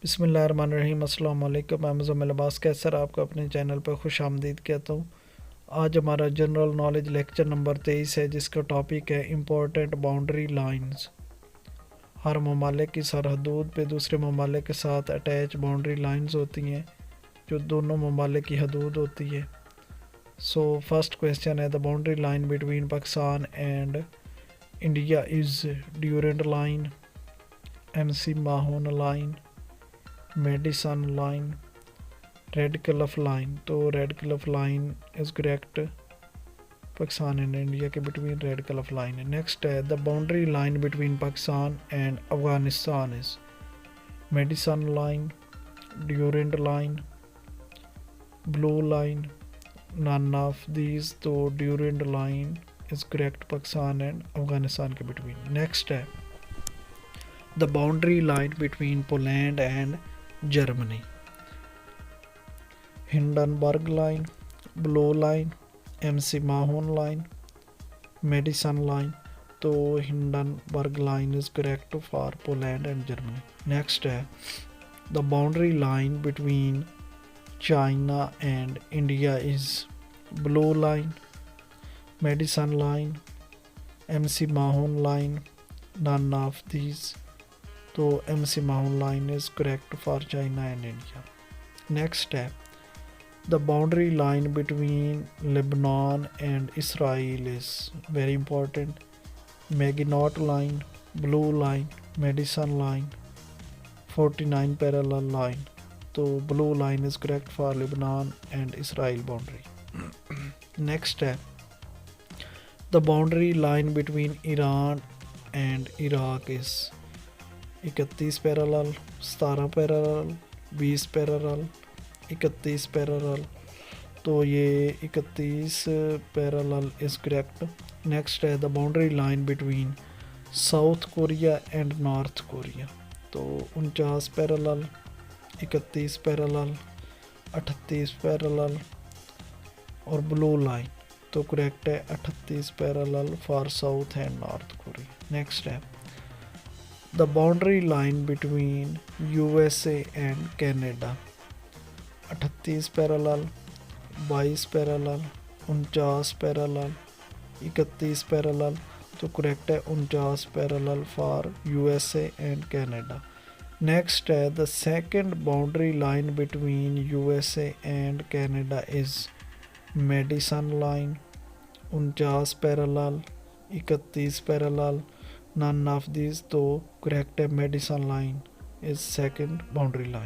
बिस्मिल्लाहिर्रहमानिर्रहीम। अस्सलाम वालेकुम। मैं मुज़म्मिल अब्बास कैसर आपको अपने चैनल पर खुश आमदीद कहता हूँ। आज हमारा जनरल नॉलेज लेक्चर नंबर 23 है, जिसका टॉपिक है इम्पोर्टेंट बाउंड्री लाइंस। हर ममालिक की सरहदूद पे दूसरे ममालिक के साथ अटैच बाउंड्री लाइंस होती हैं, जो दोनों ममालिक की हदूद होती है। सो फर्स्ट क्वेश्चन है, the boundary line between Pakistan and India is Durand line, MC Mahon line, medicine line, Radcliffe line. तो Radcliffe line is correct. Pakistan and India के बिटवीन रेड क्लिफ लाइन है। Next है, the boundary line between Pakistan and Afghanistan is medicine line, Durand line, blue line, none of these. तो Durand line is correct Pakistan and Afghanistan के between. Next है, the boundary line between Poland and Germany, Hindenburg line, blue line, MC Mahon line, medicine line. तो Hindenburg line is correct for Poland and Germany. Next है, the boundary line between China and India is blue line, medicine line, MC Mahon line, none of these. तो MC Mahon line is correct for China and India. Next है, the boundary line between Lebanon and Israel is very important. Maginot line, blue line, Madison line, 49 parallel line. So blue line is correct for Lebanon and Israel boundary. Next है, the boundary line between Iran and Iraq is 31 parallel, 17 parallel, 20 parallel, 31 parallel. तो ये 31 parallel is correct. Next है, the boundary line between south Korea and north Korea. तो 49 parallel, 31 parallel, 38 parallel और blue line. तो correct है 38 parallel for south and north Korea. Next है, the boundary line between USA and Canada, 38 parallel, 22 parallel, 49 parallel, 31 parallel. तो correct है 49 parallel for USA and Canada. Next है, the second boundary line between USA and Canada is medicine line, 49 parallel, 31 parallel, none of this. तो correct है medicine line is second boundary line.